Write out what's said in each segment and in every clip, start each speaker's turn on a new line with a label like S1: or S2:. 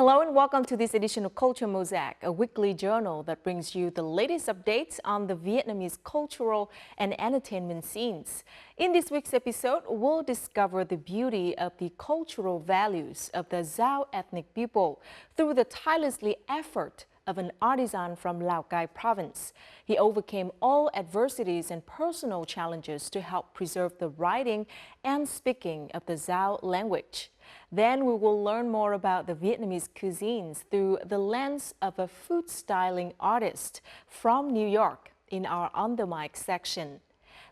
S1: Hello and welcome to this edition of Culture Mosaic, a weekly journal that brings you the latest updates on the Vietnamese cultural and entertainment scenes. In this week's episode, we'll discover the beauty of the cultural values of the Dao ethnic people through the tireless effort of an artisan from Lào Cai province. He overcame all adversities and personal challenges to help preserve the writing and speaking of the Dao language. Then we will learn more about the Vietnamese cuisines through the lens of a food styling artist from New York in our On the Mic section.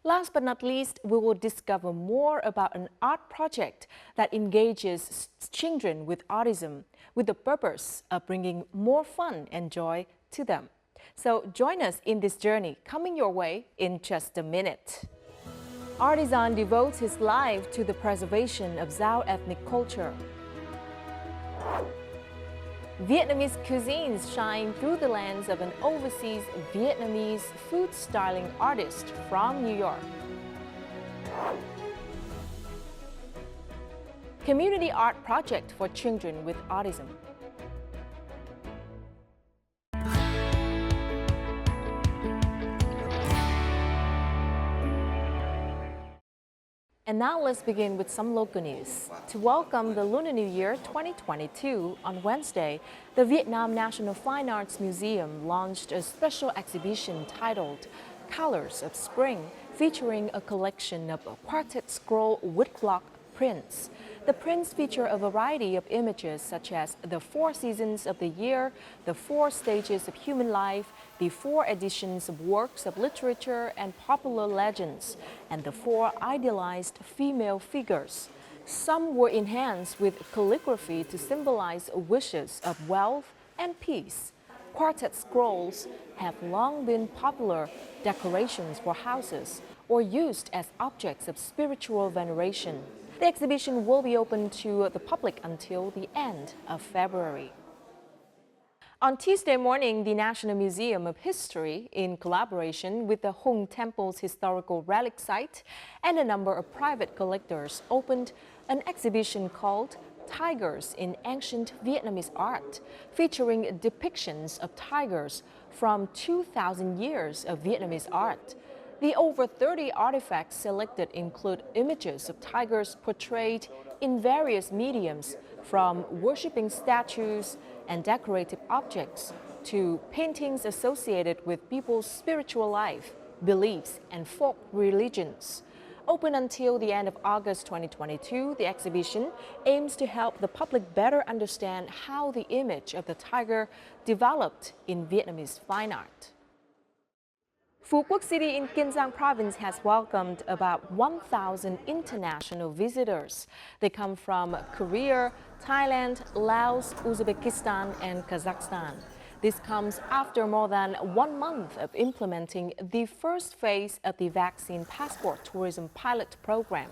S1: Last but not least, we will discover more about an art project that engages children with autism with the purpose of bringing more fun and joy to them. So join us in this journey coming your way in just a minute. Artisan devotes his life to the preservation of Dao ethnic culture. Vietnamese cuisines shine through the lens of an overseas Vietnamese food styling artist from New York. Community art project for children with autism. And now let's begin with some local news. To welcome the Lunar New Year 2022, on Wednesday, the Vietnam National Fine Arts Museum launched a special exhibition titled Colors of Spring, featuring a collection of quartet scroll woodblock prints. The prints feature a variety of images such as the 4 seasons of the year, the 4 stages of human life, the 4 editions of works of literature and popular legends, and the 4 idealized female figures. Some were enhanced with calligraphy to symbolize wishes of wealth and peace. Quartet scrolls have long been popular decorations for houses or used as objects of spiritual veneration. The exhibition will be open to the public until the end of February. On Tuesday morning, the National Museum of History, in collaboration with the Hung Temple's historical relic site and a number of private collectors, opened an exhibition called Tigers in Ancient Vietnamese Art, featuring depictions of tigers from 2,000 years of Vietnamese art. The over 30 artifacts selected include images of tigers portrayed in various mediums, from worshipping statues and decorative objects to paintings associated with people's spiritual life, beliefs, and folk religions. Open until the end of August 2022, the exhibition aims to help the public better understand how the image of the tiger developed in Vietnamese fine art. Phu Quoc City in Kiên Giang province has welcomed about 1,000 international visitors. They come from Korea, Thailand, Laos, Uzbekistan, and Kazakhstan. This comes after more than 1 month of implementing the first phase of the vaccine passport tourism pilot program.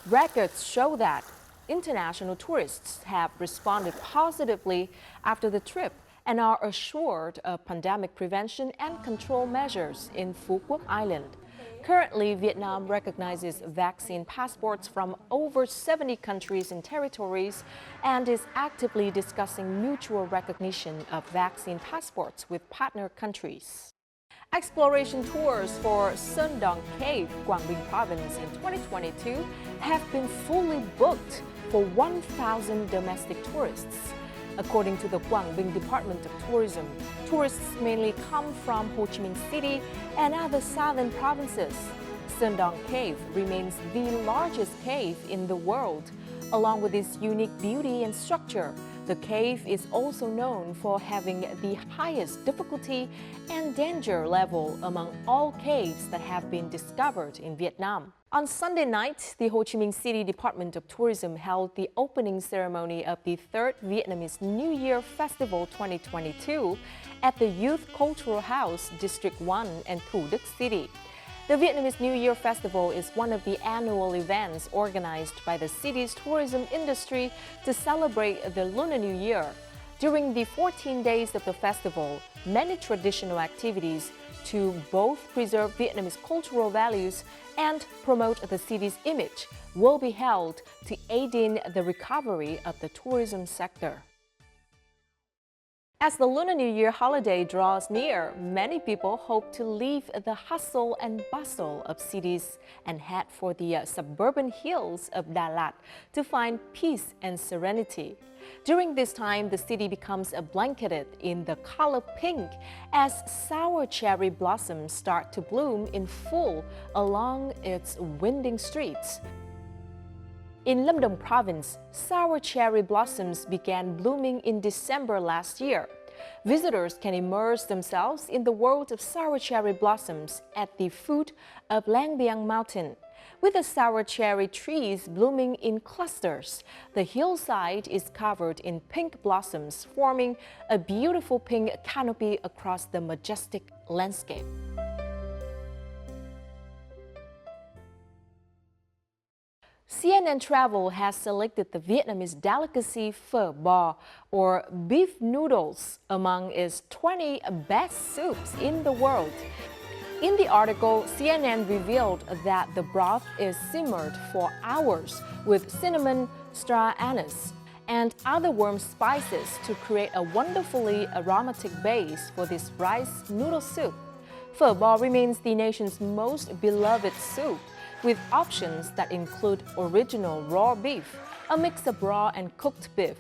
S1: Records show that international tourists have responded positively after the trip and are assured of pandemic prevention and control measures in Phu Quoc Island. Currently, Vietnam recognizes vaccine passports from over 70 countries and territories and is actively discussing mutual recognition of vaccine passports with partner countries. Exploration tours for Sơn Dòng Cave, Quảng Bình province in 2022 have been fully booked for 1,000 domestic tourists. According to the Quảng Bình Department of Tourism, tourists mainly come from Ho Chi Minh City and other southern provinces. Sơn Dòng Cave remains the largest cave in the world. Along with its unique beauty and structure, the cave is also known for having the highest difficulty and danger level among all caves that have been discovered in Vietnam. On Sunday night, the Ho Chi Minh City Department of Tourism held the opening ceremony of the 3rd Vietnamese New Year Festival 2022 at the Youth Cultural House, District 1 and Thủ Đức City. The Vietnamese New Year Festival is one of the annual events organized by the city's tourism industry to celebrate the Lunar New Year. During the 14 days of the festival, many traditional activities to both preserve Vietnamese cultural values and promote the city's image will be held to aid in the recovery of the tourism sector. As the Lunar New Year holiday draws near, many people hope to leave the hustle and bustle of cities and head for the suburban hills of Dalat to find peace and serenity. During this time, the city becomes blanketed in the color pink as sour cherry blossoms start to bloom in full along its winding streets. In Lâm Đồng province, sour cherry blossoms began blooming in December last year. Visitors can immerse themselves in the world of sour cherry blossoms at the foot of Lang Biang Mountain. With the sour cherry trees blooming in clusters, the hillside is covered in pink blossoms, forming a beautiful pink canopy across the majestic landscape. CNN Travel has selected the Vietnamese delicacy phở bò, or beef noodles, among its 20 best soups in the world. In the article, CNN revealed that the broth is simmered for hours with cinnamon, star anise, and other warm spices to create a wonderfully aromatic base for this rice noodle soup. Phở bò remains the nation's most beloved soup, with options that include original raw beef, a mix of raw and cooked beef.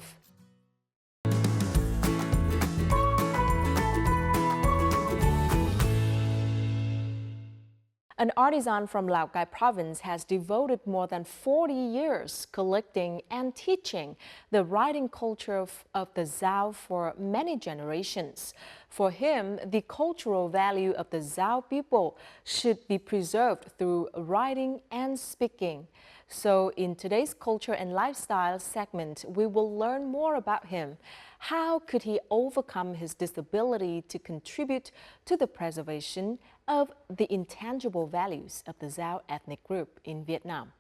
S1: An artisan from Lào Cai province has devoted more than 40 years collecting and teaching the writing culture of the Dao for many generations. For him, the cultural value of the Dao people should be preserved through writing and speaking. So in today's Culture and Lifestyle segment, we will learn more about him. How could he overcome his disability to contribute to the preservation of the intangible values of the Dao ethnic group in Vietnam?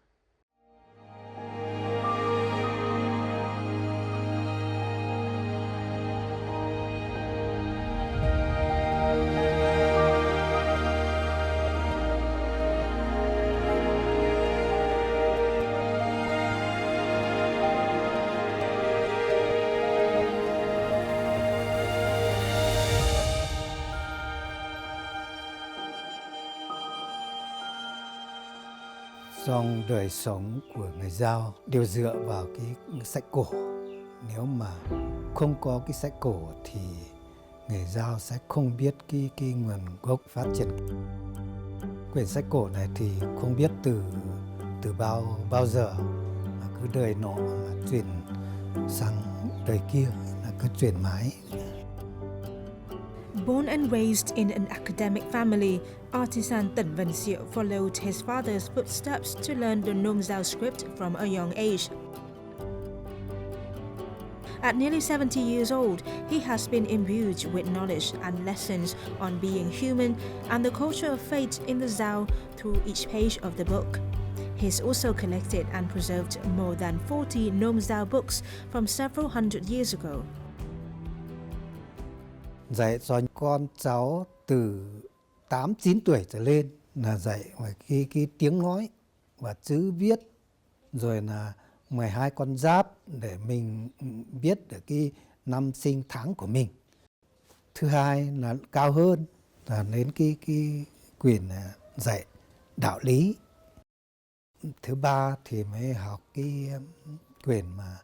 S2: Trong đời sống của người Dao đều dựa vào cái sách cổ. Nếu mà không có cái sách cổ thì người Dao sẽ không biết cái nguồn gốc phát triển. Quyển sách cổ này thì không biết từ bao giờ mà cứ đời nọ mà chuyển sang đời kia là cứ chuyển mãi.
S3: Born and raised in an academic family, artisan Tỉnh followed his father's footsteps to learn the Nom Dao script from a young age. At nearly 70 years old, he has been imbued with knowledge and lessons on being human and the culture of fate in the Dao through each page of the book. He's also collected and preserved more than 40 Nom Dao books from several hundred years ago.
S2: Dạy cho con cháu từ 8-9 tuổi trở lên là dạy cái tiếng nói và chữ viết, rồi là 12 con giáp để mình biết được cái năm sinh tháng của mình. Thứ hai là cao hơn là đến cái quyển dạy đạo lý. Thứ ba thì mới học cái quyển mà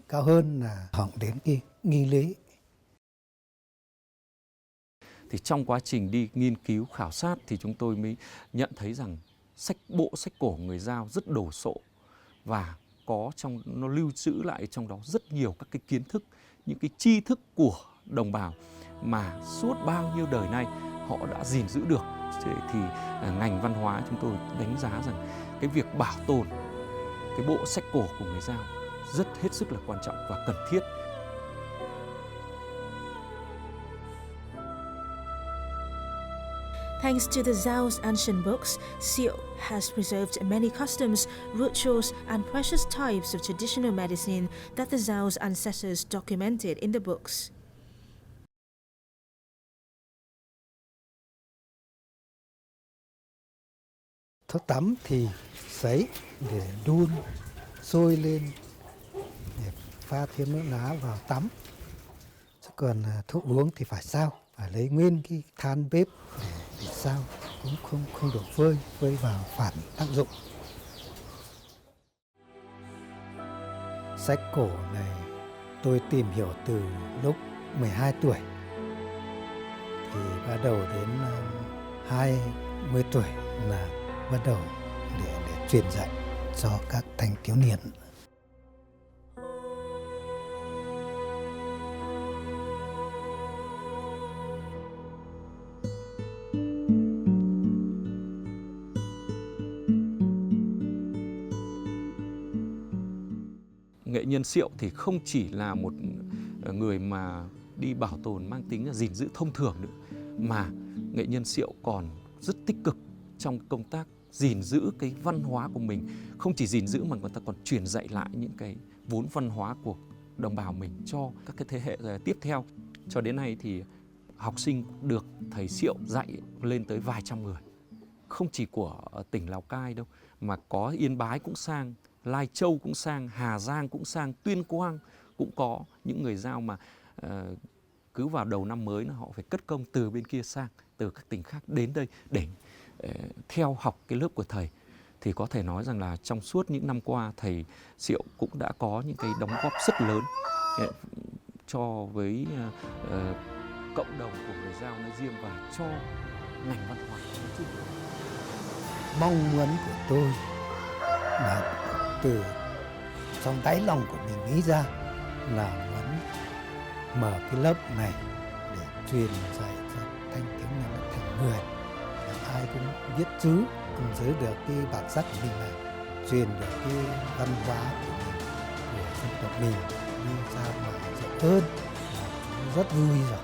S2: cao hơn là học đến cái nghi lễ.
S4: Thì trong quá trình đi nghiên cứu khảo sát thì chúng tôi mới nhận thấy rằng bộ sách cổ người Dao rất đồ sộ và nó lưu trữ lại trong đó rất nhiều các cái kiến thức, những cái tri thức của đồng bào mà suốt bao nhiêu đời nay họ đã gìn giữ được. Thì ngành văn hóa chúng tôi đánh giá rằng cái việc bảo tồn cái bộ sách cổ của người Dao rất hết sức là quan trọng và cần thiết.
S3: Thanks to the Dao's ancient books, Siệu has preserved many customs, rituals, and precious types of traditional medicine that the Dao's ancestors documented in the books.
S2: Thuốc tắm thì sấy để đun sôi lên để pha thêm nước lá vào tắm. Còn thuốc uống thì phải sao, phải lấy nguyên cái than bếp để sao, cũng không được phơi vào phản tác dụng. Sách cổ này tôi tìm hiểu từ lúc 12 tuổi, thì bắt đầu đến 20 tuổi là bắt đầu để truyền dạy cho các thanh thiếu niên.
S4: Nghệ nhân Siệu thì không chỉ là một người mà đi bảo tồn mang tính là gìn giữ thông thường nữa, mà nghệ nhân Siệu còn rất tích cực trong công tác gìn giữ cái văn hóa của mình. Không chỉ gìn giữ mà người ta còn truyền dạy lại những cái vốn văn hóa của đồng bào mình cho các cái thế hệ tiếp theo. Cho đến nay thì học sinh được thầy Siệu dạy lên tới vài trăm người. Không chỉ của tỉnh Lào Cai đâu, mà có Yên Bái cũng sang, Lai Châu cũng sang, Hà Giang cũng sang, Tuyên Quang cũng có những người Dao mà cứ vào đầu năm mới họ phải cất công từ bên kia sang, từ các tỉnh khác đến đây để theo học cái lớp của thầy. Thì có thể nói rằng là trong suốt những năm qua, thầy Siệu cũng đã có những cái đóng góp rất lớn cho với cộng đồng của người Dao nói riêng và cho ngành văn hóa nói chung.
S2: Mong muốn của tôi là từ trong đáy lòng của mình nghĩ ra là muốn mở cái lớp này để truyền dạy cho thanh thiếu niên thành người, là ai cũng biết chữ, giữ được cái bản sắc của mình này, truyền được cái văn hóa của mình, của dân tộc mình đi ra ngoài rộng hơn, là rất vui rồi.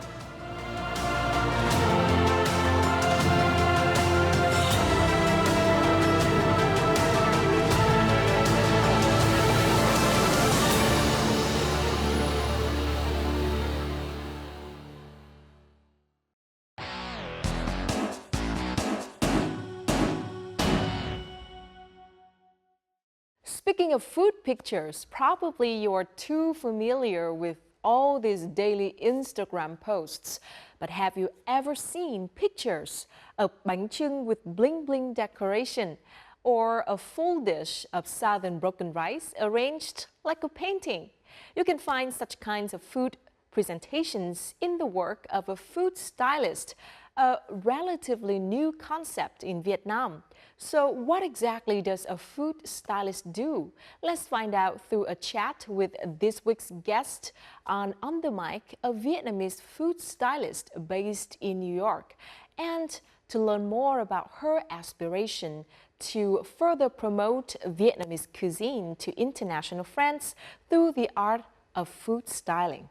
S1: Speaking of food pictures, probably you're too familiar with all these daily Instagram posts. But have you ever seen pictures of bánh chưng with bling bling decoration, or a full dish of southern broken rice arranged like a painting? You can find such kinds of food presentations in the work of a food stylist, a relatively new concept in Vietnam. So what exactly does a food stylist do? Let's find out through a chat with this week's guest on the Mic, a Vietnamese food stylist based in New York, and to learn more about her aspiration to further promote Vietnamese cuisine to international friends through the art of food styling.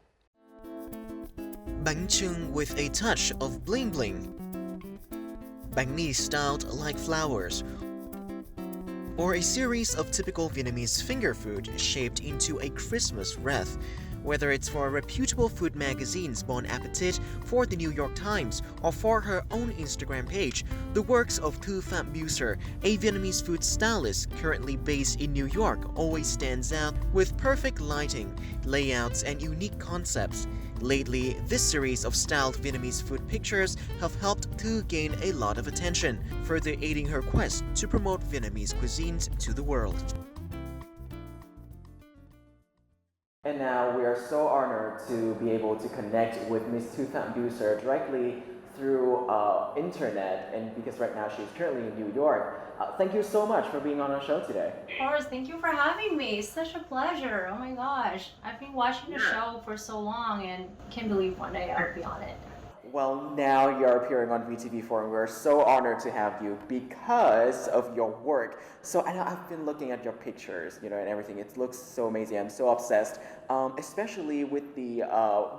S5: Bánh chưng with a touch of bling bling. Bánh mì styled like flowers. Or a series of typical Vietnamese finger food shaped into a Christmas wreath. Whether it's for a reputable food magazine's Bon Appetit, for the New York Times, or for her own Instagram page, the works of Thu Phạm Buser, a Vietnamese food stylist currently based in New York, always stands out with perfect lighting, layouts, and unique concepts. Lately, this series of styled Vietnamese food pictures have helped Thu gain a lot of attention, further aiding her quest to promote Vietnamese cuisines to the world.
S6: And now we are so honored to be able to connect with Ms. Thu Phạm Buser directly through internet, and because right now she's currently in New York. Thank you so much for being on our show today.
S7: Of course, thank you for having me. It's such a pleasure. Oh my gosh. I've been watching the show for so long and can't believe one day I'll be on it.
S6: Well, now you're appearing on VTV4 and we're so honored to have you because of your work. So I know I've been looking at your pictures, and everything. It looks so amazing. I'm so obsessed, especially with the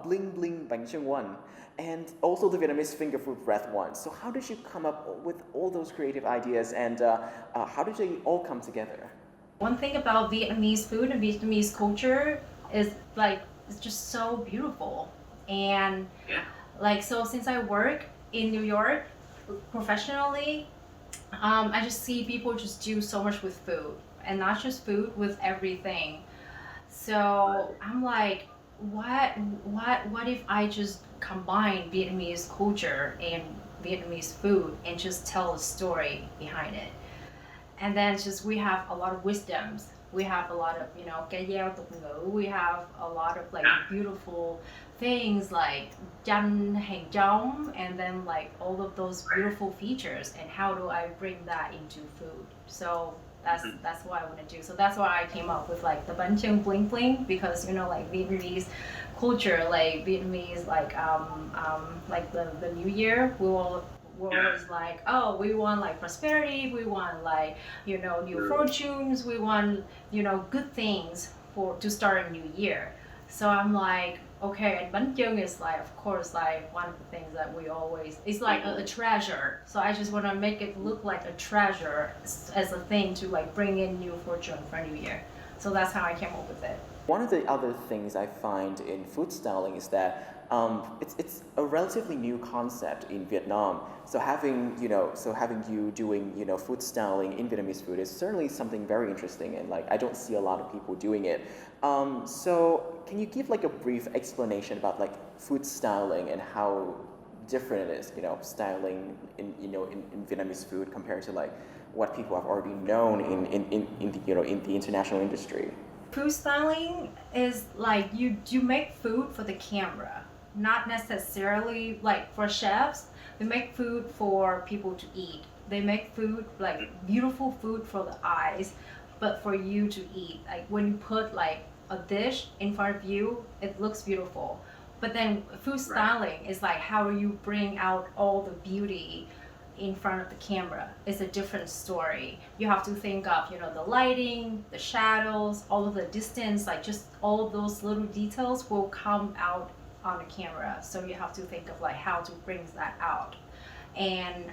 S6: bling bling bánh chưng one, and also the Vietnamese finger food wreath one. So how did you come up with all those creative ideas, and how did they all come together?
S7: One thing about Vietnamese food and Vietnamese culture is it's just so beautiful. And so since I work in New York professionally, I just see people just do so much with food, and not just food, with everything. So I'm like, what if I just combine Vietnamese culture and Vietnamese food and just tell a story behind it? And then just we have a lot of wisdoms. We have a lot of, cái gieo tục ngữ. We have a lot of like beautiful things like chưng, hành, trong, and then like all of those beautiful features. And how do I bring that into food? So that's what I want to do. So that's why I came up with like the bánh, chưng, bling bling, because like Vietnamese culture, like Vietnamese like the New Year, we're always like, oh, we want like prosperity, we want like new fortunes, we want good things to start a new year. So I'm like, okay, and bánh chưng is like, of course, like one of the things that we always, it's like a treasure. So I just want to make it look like a treasure as a thing to like bring in new fortune for New Year. So that's how I came up with it.
S6: One of the other things I find in food styling is that it's a relatively new concept in Vietnam. So having you doing food styling in Vietnamese food is certainly something very interesting, and like I don't see a lot of people doing it. So can you give like a brief explanation about like food styling and how different it is, styling in Vietnamese food compared to like what people have already known in the international industry?
S7: Food styling is like you make food for the camera, not necessarily like for chefs. They make food for people to eat. They make food like beautiful food for the eyes, but for you to eat. Like when you put like a dish in front of you, it looks beautiful. But then food styling is like how you bring out all the beauty in front of the camera. Is a different story. You have to think of the lighting, the shadows, all of the distance, like just all those little details will come out on the camera. So you have to think of like how to bring that out. And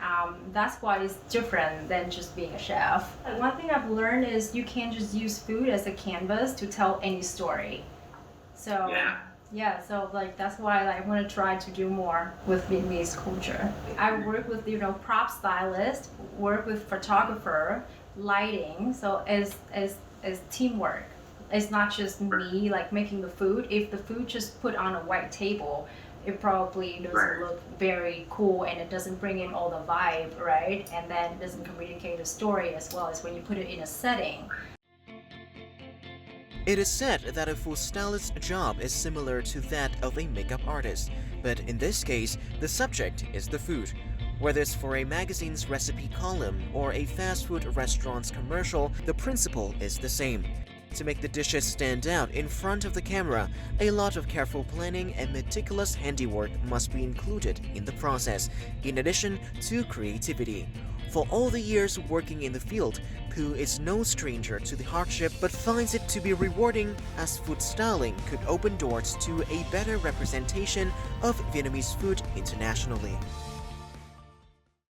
S7: that's why it's different than just being a chef. One thing I've learned is you can't just use food as a canvas to tell any story. So so like that's why I want to try to do more with Vietnamese culture. I work with prop stylist, work with photographer, lighting. So as teamwork. It's not just me like making the food. If the food just put on a white table, it probably doesn't look very cool and it doesn't bring in all the vibe, right? And then it doesn't communicate a story as well as when you put it in a setting.
S5: It is said that a food stylist's job is similar to that of a makeup artist, but in this case, the subject is the food. Whether it's for a magazine's recipe column or a fast food restaurant's commercial, the principle is the same. To make the dishes stand out in front of the camera, a lot of careful planning and meticulous handiwork must be included in the process, in addition to creativity. For all the years working in the field, Pooh is no stranger to the hardship but finds it to be rewarding, as food styling could open doors to a better representation of Vietnamese food internationally.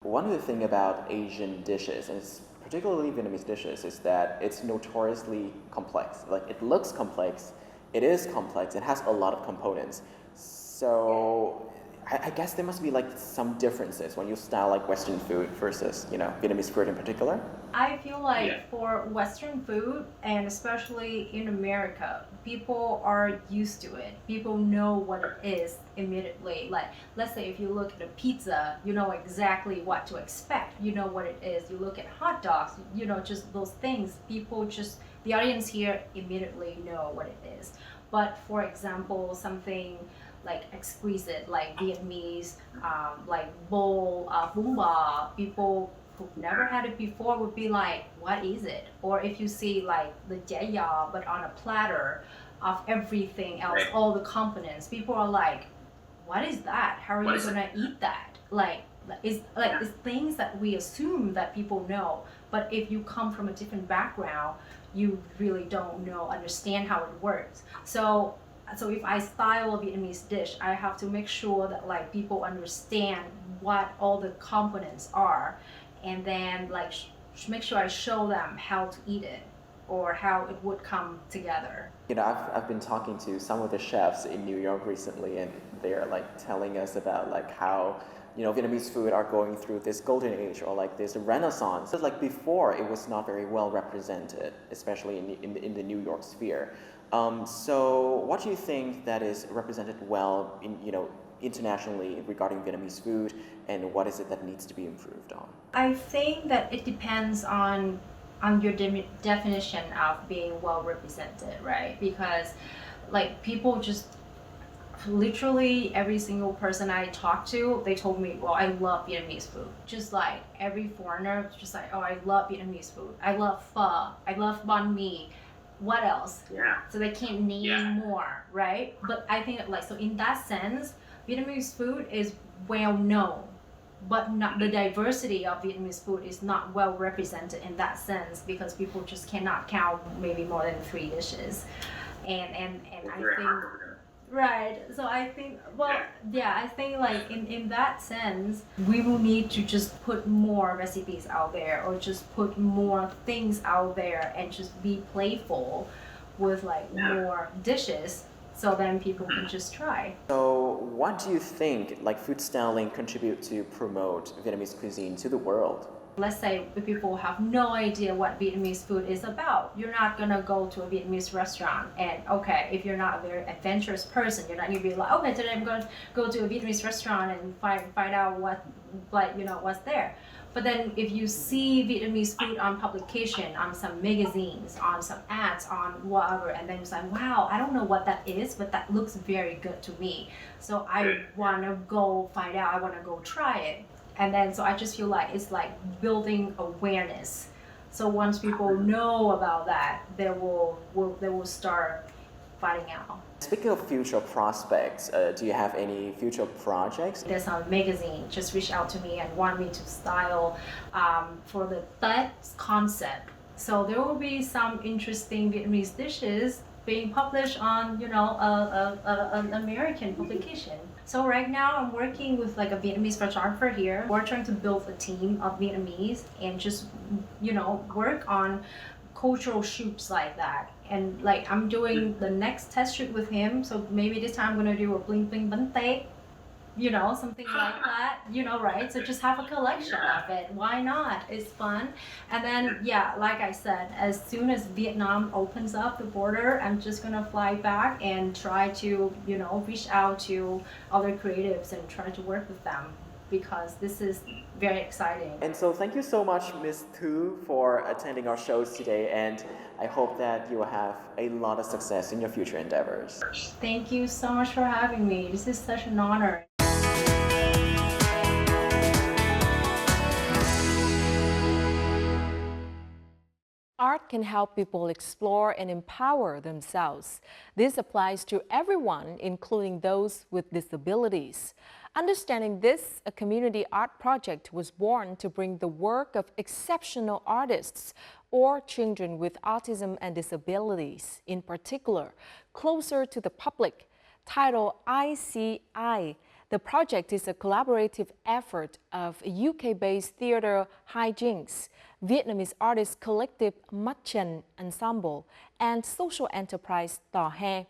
S6: One of the things about Asian dishes, and particularly Vietnamese dishes, is that it's notoriously complex. Like it looks complex, it is complex, it has a lot of components. So I guess there must be like some differences when you style like Western food versus Vietnamese food in particular.
S7: I feel like for Western food, and especially in America, people are used to it. People know what it is immediately. Like, let's say if you look at a pizza, you know exactly what to expect. You know what it is. You look at hot dogs, just those things. The audience here immediately know what it is. But for example, something like exquisite, like Vietnamese, like bowl, bún bò, people who've never had it before would be like, what is it? Or if you see like the chả giò, but on a platter of everything else, all the components, people are like, what is that? How are you gonna eat that? It's things that we assume that people know, but if you come from a different background, you really don't understand how it works. So if I style a Vietnamese dish, I have to make sure that like people understand what all the components are, and then like make sure I show them how to eat it or how it would come together.
S6: I've been talking to some of the chefs in New York recently, and they're like telling us about like how Vietnamese food are going through this golden age or like this renaissance. So like before, it was not very well represented, especially in the New York sphere. So what do you think that is represented well in, internationally regarding Vietnamese food, and what is it that needs to be improved on?
S7: I think that it depends on your definition of being well represented, right? Because like people just literally every single person I talked to, they told me, well, I love Vietnamese food. Just like every foreigner, just like, oh, I love Vietnamese food. I love pho. I love bánh mì. What else?
S8: Yeah.
S7: So they can't name more, right? But I think like, so in that sense, Vietnamese food is well known, but not the diversity of Vietnamese food is not well represented in that sense, because people just cannot count maybe more than 3 dishes. And I think, right, so I think, well, yeah, I think like in that sense, we will need to just put more recipes out there, or just put more things out there, and just be playful with like more dishes, so then people can just try.
S6: So what do you think like food styling contribute to promote Vietnamese cuisine to the world?
S7: Let's say if people have no idea what Vietnamese food is about, you're not gonna go to a Vietnamese restaurant and okay, if you're not a very adventurous person, you're not gonna be like, okay, today I'm gonna go to a Vietnamese restaurant and find out what, like, what's there. But then if you see Vietnamese food on publication, on some magazines, on some ads, on whatever, and then it's like, wow, I don't know what that is, but that looks very good to me. So I wanna go find out, I wanna go try it. And then, so I just feel like it's like building awareness. So once people know about that, they will start finding out.
S6: Speaking of future prospects, do you have any future projects?
S7: There's a magazine just reached out to me and want me to style for the Tết concept. So there will be some interesting Vietnamese dishes being published on, an American publication. So right now I'm working with like a Vietnamese photographer here. We're trying to build a team of Vietnamese and just, work on cultural shoots like that. And like I'm doing the next test shoot with him. So maybe this time I'm gonna do a bling bling bánh tét, something like that, right? So just have a collection of it. Why not? It's fun. And then, like I said, as soon as Vietnam opens up the border, I'm just gonna fly back and try to, reach out to other creatives and try to work with them, because this is very exciting.
S6: And so thank you so much, Ms. Tu, for attending our shows today, and I hope that you will have a lot of success in your future endeavors.
S7: Thank you so much for having me. This is such an honor.
S1: Art can help people explore and empower themselves. This applies to everyone, including those with disabilities. Understanding this, a community art project was born to bring the work of exceptional artists or children with autism and disabilities, in particular, closer to the public. Titled ICI, the project is a collaborative effort of UK-based theatre Hijinks, Vietnamese artist collective Chưng Ensemble, and social enterprise Tò He.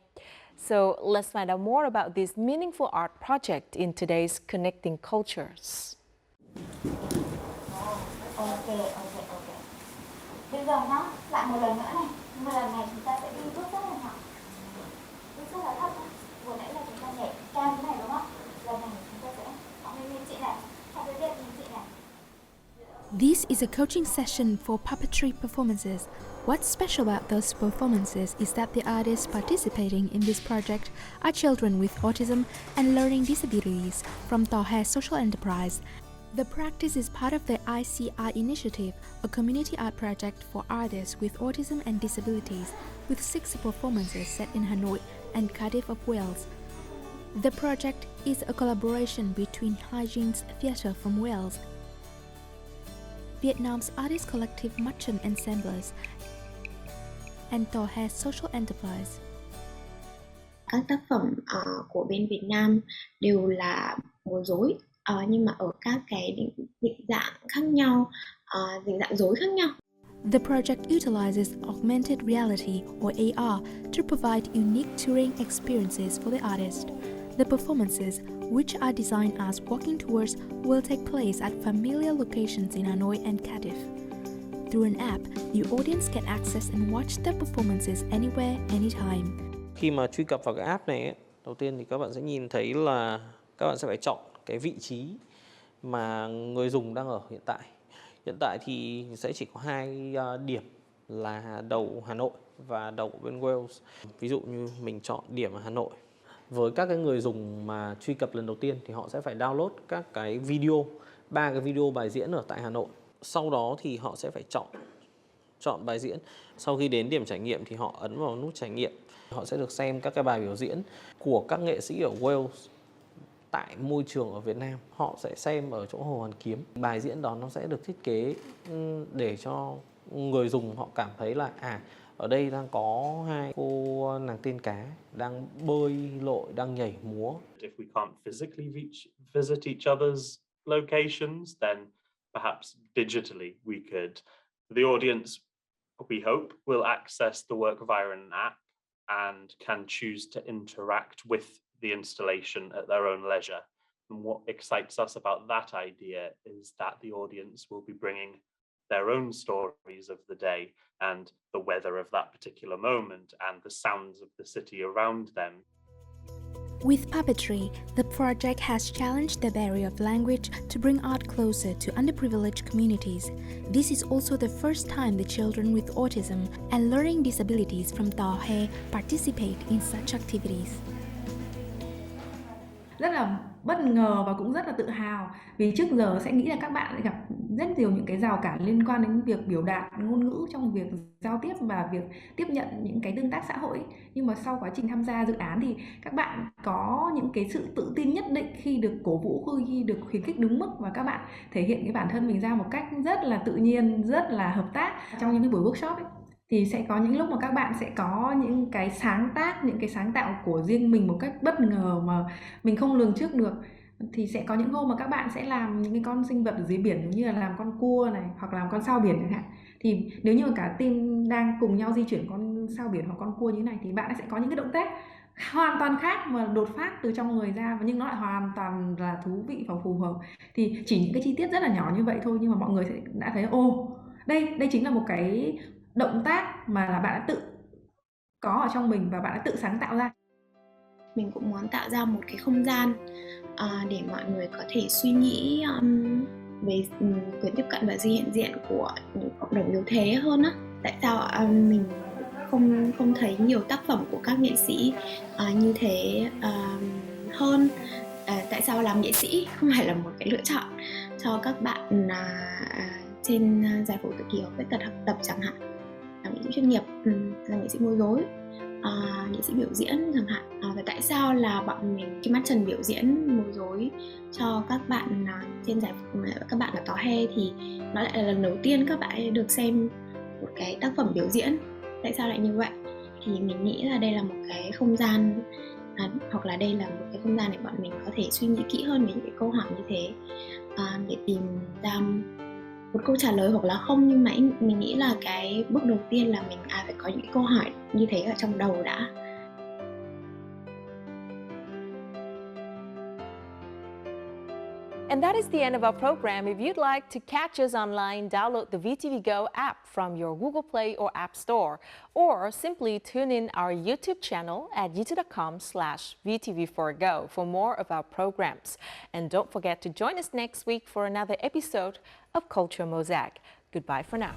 S1: So let's find out more about this meaningful art project in today's Connecting Cultures.
S9: Ok. Bây giờ nhá, lại một lần nữa này. Một lần này chúng ta sẽ đi bước rất là nhỏ. Bước rất là thấp. Vừa nãy là chúng ta nhảy cao như này đúng không? Lần này chúng ta sẽ nhìn chị này. Họ với Việt nhìn chị này.
S3: This is a coaching session for puppetry performances. What's special about those performances is that the artists participating in this project are children with autism and learning disabilities from Tò He Social Enterprise. The practice is part of the ICI initiative, a community art project for artists with autism and disabilities, with 6 performances set in Hanoi and Cardiff of Wales. The project is a collaboration between Hijinks Theatre from Wales, Vietnam's artist collective Chưng Ensemble, and Tò He Social Enterprise.
S10: Các tác phẩm của bên Việt Nam đều là múa rối, nhưng mà ở các cái định dạng khác nhau, định dạng rối khác nhau.
S3: The project utilizes augmented reality or AR to provide unique touring experiences for the artist. The performances, which are designed as walking tours, will take place at familiar locations in Hanoi and Cardiff. Through an app, the audience can access and watch the performances anywhere, anytime.
S8: Khi mà truy cập vào cái app này ấy, đầu tiên thì các bạn sẽ nhìn thấy là các bạn sẽ phải chọn cái vị trí mà người dùng đang ở hiện tại. Hiện tại thì sẽ chỉ có 2 điểm là đầu Hà Nội và đầu bên Wales. Ví dụ như mình chọn điểm ở Hà Nội. Với các cái người dùng mà truy cập lần đầu tiên thì họ sẽ phải download các cái video, 3 cái video bài diễn ở tại Hà Nội. Sau đó thì họ sẽ phải chọn bài diễn. Sau khi đến điểm trải nghiệm thì họ ấn vào nút trải nghiệm. Họ sẽ được xem các cái bài biểu diễn của các nghệ sĩ ở Wales tại môi trường ở Việt Nam. Họ sẽ xem ở chỗ Hồ Hoàn Kiếm. Bài diễn đó nó sẽ được thiết kế để cho người dùng họ cảm thấy là ở đây đang có 2 cô nàng tiên cá đang bơi lội, đang nhảy múa.
S11: If we can't physically visit each other's locations, then perhaps digitally we could. The audience, we hope, will access the work via an app and can choose to interact with the installation at their own leisure. And what excites us about that idea is that the audience will be bringing their own stories of the day and the weather of that particular moment and the sounds of the city around them.
S3: With puppetry, the project has challenged the barrier of language to bring art closer to underprivileged communities. This is also the first time the children with autism and learning disabilities from Tà He participate in such activities.
S12: Rất là bất ngờ và cũng rất là tự hào, vì trước giờ sẽ nghĩ là các bạn sẽ gặp rất nhiều những cái rào cản liên quan đến việc biểu đạt ngôn ngữ trong việc giao tiếp và việc tiếp nhận những cái tương tác xã hội. Nhưng mà sau quá trình tham gia dự án thì các bạn có những cái sự tự tin nhất định khi được cổ vũ, khi được khuyến khích đúng mức, và các bạn thể hiện cái bản thân mình ra một cách rất là tự nhiên, rất là hợp tác. Trong những cái buổi workshop ấy, thì sẽ có những lúc mà các bạn sẽ có những cái sáng tác, những cái sáng tạo của riêng mình một cách bất ngờ mà mình không lường trước được. Thì sẽ có những hôm mà các bạn sẽ làm những cái con sinh vật ở dưới biển, giống như là làm con cua này, hoặc làm con sao biển chẳng hạn. Thì nếu như cả team đang cùng nhau di chuyển con sao biển hoặc con cua như thế này, thì bạn sẽ có những cái động tác hoàn toàn khác mà đột phát từ trong người ra, nhưng nó lại hoàn toàn là thú vị và phù hợp. Thì chỉ những cái chi tiết rất là nhỏ như vậy thôi, nhưng mà mọi người sẽ đã thấy đây chính là một cái động tác mà là bạn đã tự có ở trong mình và bạn đã tự sáng tạo ra.
S10: Mình cũng muốn tạo ra một cái không gian để mọi người có thể suy nghĩ về quyền tiếp cận và hiện diện của những cộng đồng yếu thế hơn á. Tại sao mình không thấy nhiều tác phẩm của các nghệ sĩ như thế hơn? Tại sao làm nghệ sĩ không phải là một cái lựa chọn cho các bạn trên giải phẫu tự kỷ hoặc khuyết tật học tập chẳng hạn, là nghệ sĩ chuyên nghiệp, là nghệ sĩ múa rối, nghệ sĩ biểu diễn chẳng hạn. Và tại sao là bọn mình khi mắt trần biểu diễn múa rối cho các bạn trên giải các bạn ở Tà He, thì nó lại là lần đầu tiên các bạn được xem một cái tác phẩm biểu diễn. Tại sao lại như vậy? Thì mình nghĩ là đây là một cái không gian hoặc là đây là một cái không gian để bọn mình có thể suy nghĩ kỹ hơn về những cái câu hỏi như thế, để tìm ra một câu trả lời hoặc là không. Nhưng mà mình nghĩ là cái bước đầu tiên là mình phải có những câu hỏi như thế ở trong đầu đã.
S1: And that is the end of our program. If you'd like to catch us online, download the VTV Go app from your Google Play or App Store, or simply tune in our YouTube channel at youtube.com/VTV4Go for more of our programs. And don't forget to join us next week for another episode of Culture Mosaic. Goodbye for now.